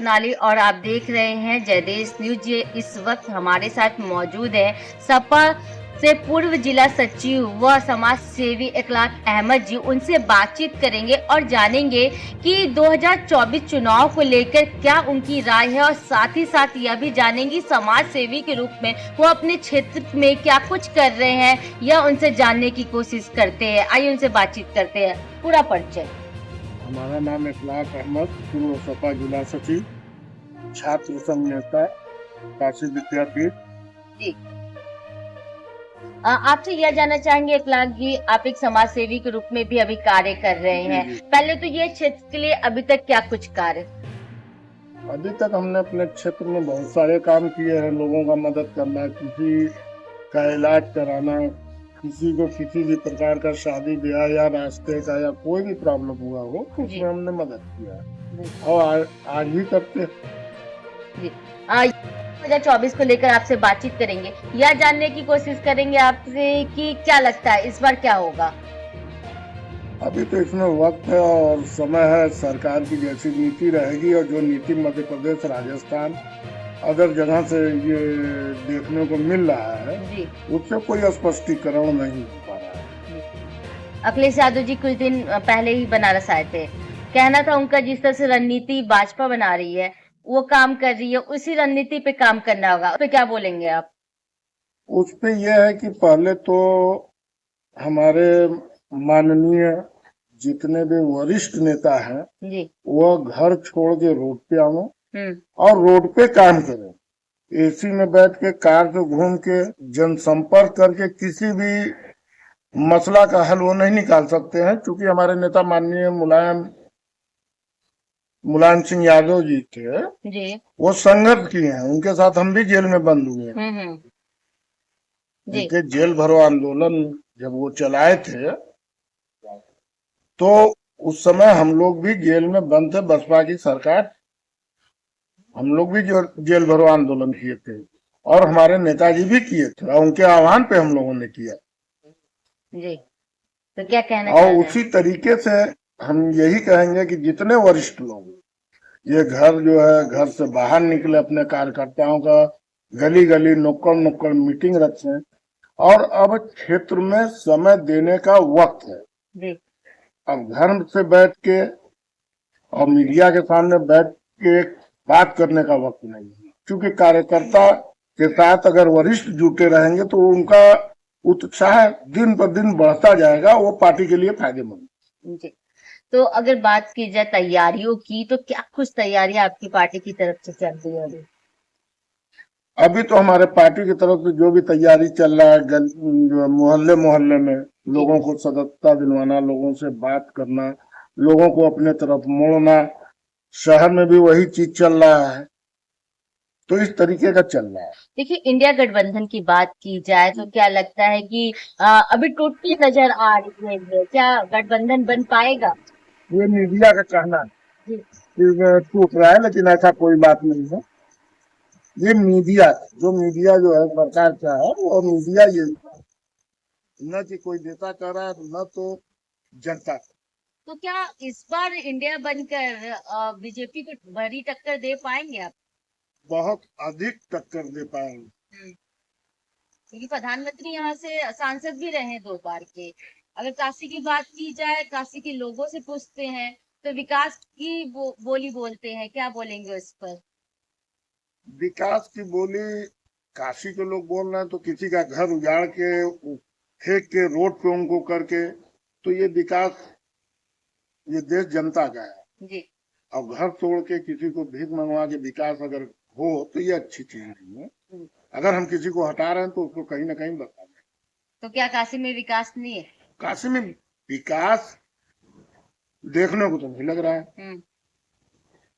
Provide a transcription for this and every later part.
सोनाली और आप देख रहे हैं जयदेश न्यूज। ये इस वक्त हमारे साथ मौजूद है सपा से पूर्व जिला सचिव व समाज सेवी इखलाक अहमद जी। उनसे बातचीत करेंगे और जानेंगे कि 2024 चुनाव को लेकर क्या उनकी राय है और साथ ही साथ यह भी जानेंगे समाज सेवी के रूप में वो अपने क्षेत्र में क्या कुछ कर रहे हैं या उनसे जानने की कोशिश करते हैं। आइए उनसे बातचीत करते हैं। पूरा परिचय। हमारा नाम इखलाक अहमद, पूर्व सपा जिला सचिव, छात्र संघ नेता, काशी विद्यापीठ। जी, आपसे यह जानना चाहेंगे इखलाक जी, आप एक समाज सेवी के रूप में भी अभी कार्य कर रहे हैं। जी। पहले तो ये क्षेत्र के लिए अभी तक क्या कुछ कार्य? अभी तक हमने अपने क्षेत्र में बहुत सारे काम किए हैं। लोगों का मदद करना, किसी का इलाज कराना, किसी को किसी भी प्रकार का शादी ब्याह या रास्ते का या कोई भी प्रॉब्लम हुआ हो तो जी। उसमें हमने मदद किया है और आज भी करते हैं। जी, 2024 को लेकर आपसे बातचीत करेंगे। यह जानने की कोशिश करेंगे आपसे कि क्या लगता है इस बार क्या होगा? अभी तो इसमें वक्त है और समय है। सरकार की जैसी नीति रहेगी और जो नीति मध्य प्रदेश, राजस्थान, अदर जगह से ये देखने को मिल रहा है, जी, उससे कोई स्पष्टीकरण नहीं हो पा रहा है। जी। अखिलेश यादव जी कुछ दिन पहले ही बनारस आए थे। कहना था उनका जिस तरह से रणनीति भाजपा बना रही है, वो काम कर रही है, उसी रणनीति पे काम करना होगा। उस पे क्या बोलेंगे आप? उस पे यह है कि पहले तो हमारे माननीय जितने भी वरिष्ठ नेता हैं जी। वह घर छोड़ के रोड पे आओ हम्म। और रोड पे काम करें। एसी में बैठ के, कार पे घूम के, जनसंपर्क करके किसी भी मसला का हल वो नहीं निकाल सकते हैं। क्योंकि हमारे नेता माननीय मुलायम सिंह यादव जी थे, जी। वो संघर्ष किए हैं। उनके साथ हम भी जेल में बंद हुए हैं। जी। उनके जेल भरो आंदोलन जब वो चलाए थे तो उस समय हम लोग भी जेल में बंद थे। बसपा की सरकार, हम लोग भी जेल भरो आंदोलन किए थे और हमारे नेताजी भी किए थे और उनके आह्वान पे हम लोगों ने किया। जी, तो क्या कहना और चाह रहे उसी हैं? तरीके से हम यही कहेंगे कि जितने वरिष्ठ लोग ये घर जो है, घर से बाहर निकले, अपने कार्यकर्ताओं का गली गली, नुक्कड़ नुक्कड़ मीटिंग रखें और अब क्षेत्र में समय देने का वक्त है। जी। अब घर से बैठ के और मीडिया के सामने बैठ के बात करने का वक्त नहीं है। क्योंकि कार्यकर्ता के साथ अगर वरिष्ठ जुटे रहेंगे तो उनका उत्साह दिन पर दिन बढ़ता जाएगा, वो पार्टी के लिए फायदेमंद। जी, तो अगर बात की जाए तैयारियों की, तो क्या कुछ तैयारियां आपकी पार्टी की तरफ से चल रही है अभी? अभी तो हमारे पार्टी की तरफ से जो भी तैयारी चल रहा है, मोहल्ले मोहल्ले में जी। लोगों को सतर्कता दिलवाना, लोगों से बात करना, लोगों को अपने तरफ मोड़ना, शहर में भी वही चीज चल रहा है। तो इस तरीके का चल रहा है। देखिए, इंडिया गठबंधन की बात की जाए तो क्या लगता है कि अभी टूटती नजर आ रही है ये, क्या गठबंधन बन पाएगा? ये मीडिया का कहना है जी। कि टूट रहा है, लेकिन ऐसा कोई बात नहीं है। ये मीडिया, जो मीडिया जो है सरकार का है, वो मीडिया ये न कि कोई नेता कर रहा है, न तो जनता। तो क्या इस बार इंडिया बनकर बीजेपी को बड़ी टक्कर दे पाएंगे आप? बहुत अधिक टक्कर दे पाएंगे। क्योंकि प्रधानमंत्री यहाँ से सांसद भी रहे 2 बार के। अगर काशी की बात की जाए, काशी के लोगों से पूछते हैं तो विकास की बोली बोलते हैं। क्या बोलेंगे उस पर? विकास की बोली काशी के लोग बोल रहे हैं तो किसी का घर उजाड़ के, फेंक के, रोड पे उनको करके, तो ये विकास, ये देश जनता का है। जी। अब घर तोड़ के किसी को भीख मंगवा के विकास अगर हो तो ये अच्छी चीज नहीं है। अगर हम किसी को हटा रहे हैं तो उसको कहीं ना कहीं बता दें। तो क्या काशी में विकास नहीं है? काशी में विकास देखने को तो नहीं लग रहा है।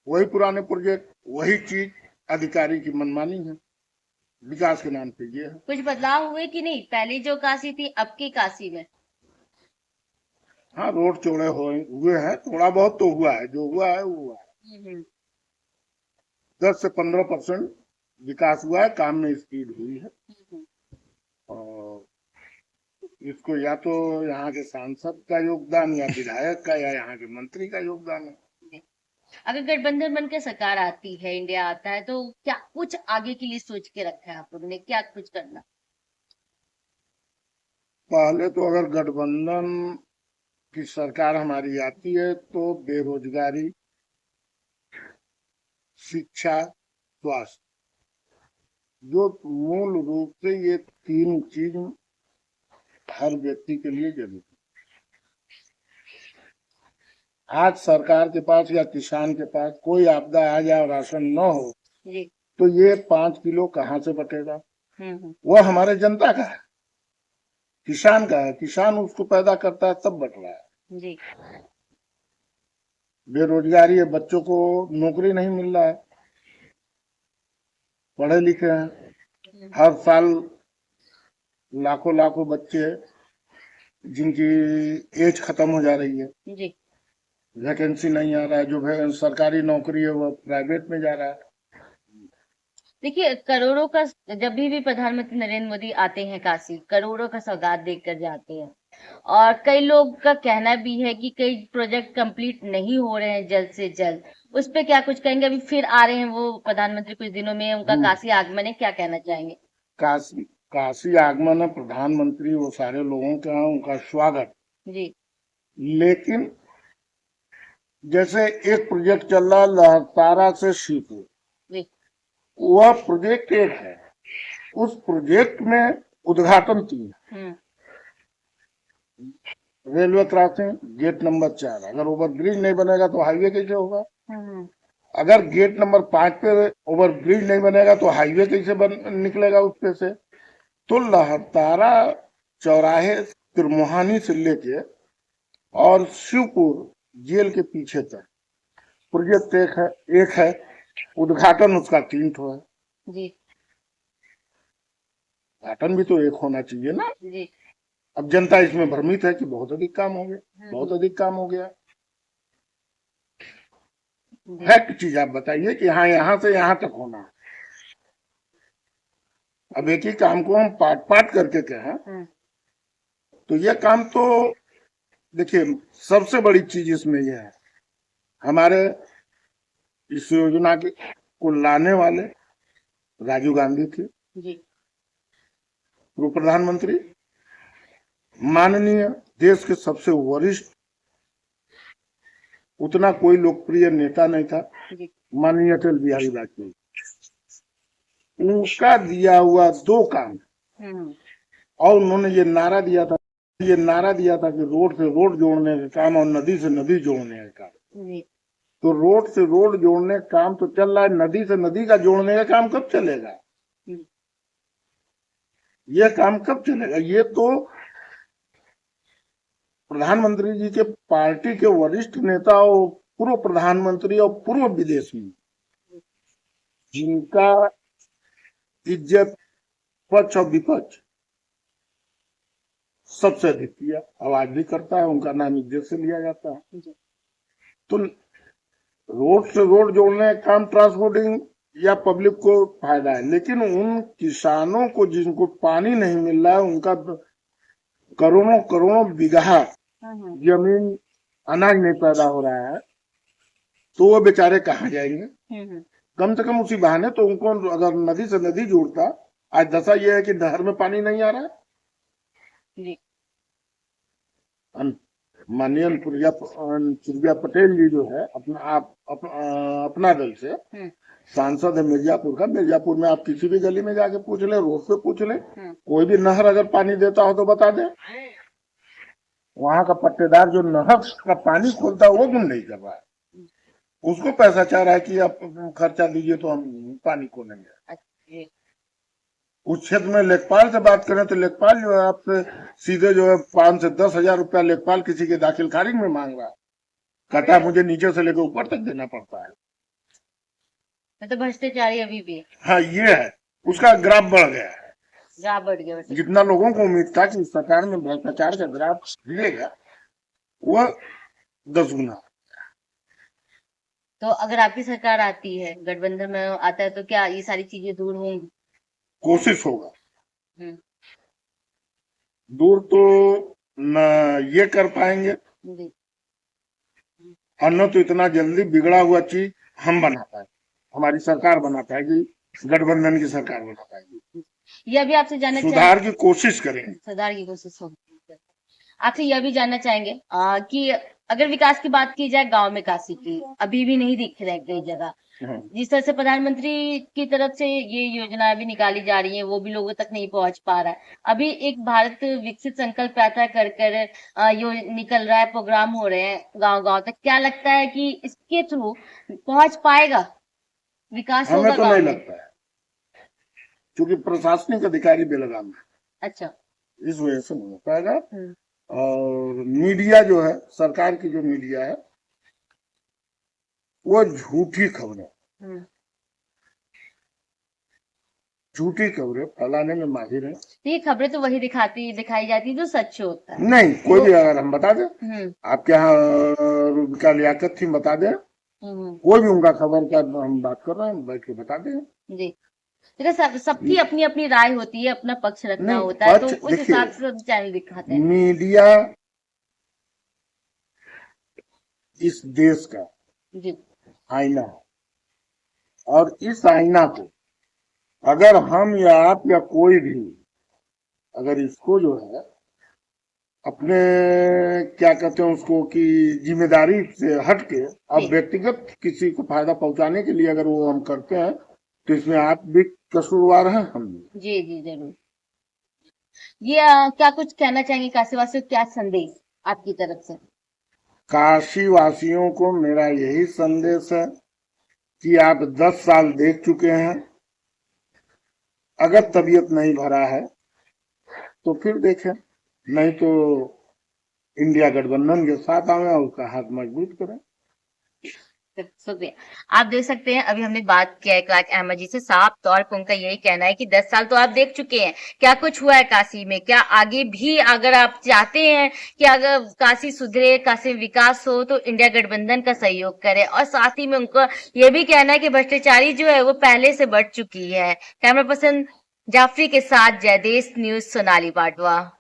वही पुराने प्रोजेक्ट, वही चीज, अधिकारी की मनमानी है। विकास के नाम पे ये है। कुछ बदलाव हुए कि नहीं? पहले जो काशी थी, अब की काशी में? हाँ, रोड चौड़े हुए हैं, थोड़ा बहुत तो हुआ है। जो हुआ है वो हुआ है। 10 से 15% विकास हुआ है, काम में स्पीड हुई है। और इसको या तो यहाँ के सांसद का योगदान, या विधायक का, या यहाँ के मंत्री का योगदान है। अगर गठबंधन बन के सरकार आती है, इंडिया आता है, तो क्या कुछ आगे के लिए सोच के रखा है आप लोगों ने, क्या कुछ करना? पहले तो अगर गठबंधन की सरकार हमारी आती है तो बेरोजगारी, शिक्षा, स्वास्थ्य, जो मूल रूप से ये तीन चीज हर व्यक्ति के लिए जरूरी है। आज सरकार के पास या किसान के पास कोई आपदा आ जाए और राशन न हो जी। तो ये 5 किलो कहाँ से बटेगा? हम्म। वह हमारे जनता का है, किसान का है। किसान उसको पैदा करता है तब बट रहा है। जी। बेरोजगारी है, बच्चों को नौकरी नहीं मिल रहा है, पढ़े लिखे हैं। हर साल लाखों लाखों बच्चे जिनकी एज खत्म हो जा रही है, जी। वैकेंसी नहीं आ रहा है, जो सरकारी नौकरी है वो प्राइवेट में जा रहा है। देखिए, करोड़ों का, जब भी प्रधानमंत्री नरेंद्र मोदी आते हैं काशी, करोड़ों का सौगात देकर जाते हैं। और कई लोग का कहना भी है कि कई प्रोजेक्ट कंप्लीट नहीं हो रहे हैं जल्द से जल्द। उस पे क्या कुछ कहेंगे? अभी फिर आ रहे हैं वो प्रधानमंत्री कुछ दिनों में, उनका काशी आगमन है, क्या कहना चाहेंगे? काशी काशी आगमन है प्रधानमंत्री, वो सारे लोगों का है, उनका स्वागत। जी। लेकिन जैसे एक प्रोजेक्ट चल रहा है लहरतारा से शिवपुर, जी। वह प्रोजेक्ट एक है, उस प्रोजेक्ट में उद्घाटन 3 है। रेलवे क्रॉसिंग गेट नंबर 4, अगर ओवरब्रिज नहीं बनेगा तो हाईवे कैसे होगा? अगर गेट नंबर 5 पे ओवरब्रिज नहीं बनेगा तो हाईवे कैसे निकलेगा उस पे से? तो लहरतारा चौराहे त्रिमोहानी से लेके और शिवपुर जेल के पीछे तक प्रोजेक्ट एक है, उद्घाटन उसका 3 ठो है। जी। उद्घाटन भी तो एक होना चाहिए ना। जी। अब जनता इसमें भ्रमित है कि बहुत अधिक काम हो गया, बहुत अधिक काम हो गया। फैक्ट चीज आप बताइए कि हाँ यहाँ से यहाँ तक होना है। अब एक ही काम को हम पार्ट पार्ट करके कहें तो यह काम तो देखिए, सबसे बड़ी चीज इसमें यह है, हमारे इस योजना को लाने वाले राजीव गांधी थे, पूर्व प्रधानमंत्री, माननीय देश के सबसे वरिष्ठ, उतना कोई लोकप्रिय नेता नहीं था, माननीय अटल बिहारी वाजपेयी। उनका दिया हुआ 2 काम, और उन्होंने ये नारा दिया था कि रोड से रोड जोड़ने का काम और नदी से नदी जोड़ने का काम। तो रोड से रोड जोड़ने का काम तो चल रहा है, नदी से नदी का जोड़ने का काम कब चलेगा? यह काम कब चलेगा? ये तो प्रधानमंत्री जी के पार्टी के वरिष्ठ नेता और पूर्व प्रधानमंत्री और पूर्व विदेश मंत्री, जिनका इज्जत पक्ष और विपक्ष सबसे अधिक किया, आवाज भी करता है, उनका नाम इज्जत से लिया जाता है। तो रोड से रोड जोड़ने का काम ट्रांसपोर्टिंग या पब्लिक को फायदा है, लेकिन उन किसानों को जिनको पानी नहीं मिल रहा है, उनका करोड़ों करोड़ों बीघा जमीन अनाज नहीं पैदा हो रहा है, तो वो बेचारे कहाँ जाएंगे? कम से कम उसी बहाने तो उनको अगर नदी से नदी जोड़ता। आज दशा ये है कि नहर में पानी नहीं आ रहा है। माननीय अनुप्रिया पटेल जी जो है अपना दल से सांसद है मिर्जापुर का। मिर्जापुर में आप किसी भी गली में जाके पूछ ले, रोड पे पूछ ले, कोई भी नहर अगर पानी देता हो तो बता दे। वहां का पट्टेदार जो नहर का पानी खोलता है वो गुण नहीं कर रहा है, उसको पैसा चाह रहा है कि आप खर्चा दीजिए तो हम पानी खोलेंगे। उस क्षेत्र में लेखपाल से बात करें तो लेखपाल जो है आपसे सीधे जो है 5 से 10 हजार रुपया लेखपाल किसी के दाखिल खारिज में मांग रहा है, कहता है मुझे नीचे से लेकर ऊपर तक देना पड़ता है। तो भ्रष्टाचारी अभी भी। हाँ, ये है, उसका ग्राफ बढ़ गया है। ग्राफ बढ़ गया। जितना लोगों को उम्मीद था कि सरकार में भ्रष्टाचार का ग्राफ गिरेगा, वह 10 गुना। तो अगर आपकी सरकार आती है, गठबंधन में आता है, तो क्या ये सारी चीजें दूर होंगी? कोशिश होगा। दूर तो न ये कर पाएंगे, और न तो इतना जल्दी बिगड़ा हुआ चीज हम बना पाए, हमारी सरकार बना पाएगी, गठबंधन की सरकार बना पाएगी। ये अभी आपसे जानना सुधार की कोशिश करेंगे। सुधार की कोशिश होगी। आपसे यह भी जानना चाहेंगे कि अगर विकास की बात की जाए गांव में काशी की, अभी भी नहीं दिख रहे कई जगह। जिस तरह से प्रधानमंत्री की तरफ से ये योजना भी निकाली जा रही है, वो भी लोगों तक नहीं पहुंच पा रहा है। अभी एक भारत विकसित संकल्प यात्रा कर कर यो निकल रहा है, प्रोग्राम हो रहे हैं गांव गांव तक। क्या लगता है कि इसके थ्रू पहुंच पाएगा, विकास होगा हमें तो गांव नहीं में? लगता है, क्योंकि प्रशासनिक अधिकारी बेलगाम है, अच्छा। इस वजह से नहीं हो पाएगा। और मीडिया जो है, सरकार की जो मीडिया है, वो झूठी खबरें फैलाने में माहिर है। ये खबरें तो वही दिखाई जाती है जो सच होता है। नहीं, कोई भी अगर हम बता दें, आपके यहाँ रूबिका लियाकत थी, बता दें, कोई भी उनका खबर का हम बात कर रहे हैं, बैठ के बता दें जी। सबकी अपनी अपनी राय होती है, अपना पक्ष रखना होता है, तो उस हिसाब से सब चैनल दिखाते हैं। मीडिया इस देश का जी आईना है, और इस आईना को अगर हम या आप या कोई भी अगर इसको जो है अपने क्या कहते हैं उसको कि जिम्मेदारी से हट के अब व्यक्तिगत किसी को फायदा पहुंचाने के लिए अगर वो हम करते हैं, तो इसमें आप भी कसूरवार हैं, हम भी। जी जी जरूर। ये क्या कुछ कहना चाहेंगे काशीवासियों, क्या संदेश आपकी तरफ से? काशी वासियों को मेरा यही संदेश है कि आप 10 साल देख चुके हैं, अगर तबीयत नहीं भरा है तो फिर देखें, नहीं तो इंडिया गठबंधन के साथ आए और उसका हाथ मजबूत करें। शुक्रिया। आप देख सकते हैं, अभी हमने बात किया इकलाक अहमद जी से। साफ तौर पर उनका यही कहना है कि 10 साल तो आप देख चुके हैं, क्या कुछ हुआ है काशी में, क्या आगे भी अगर आप चाहते हैं कि अगर काशी सुधरे, काशी में विकास हो, तो इंडिया गठबंधन का सहयोग करे। और साथ ही में उनको ये भी कहना है कि भ्रष्टाचारी जो है वो पहले से बढ़ चुकी है। कैमरा पर्सन जाफरी के साथ जयदेश न्यूज, सोनाली बाटवा।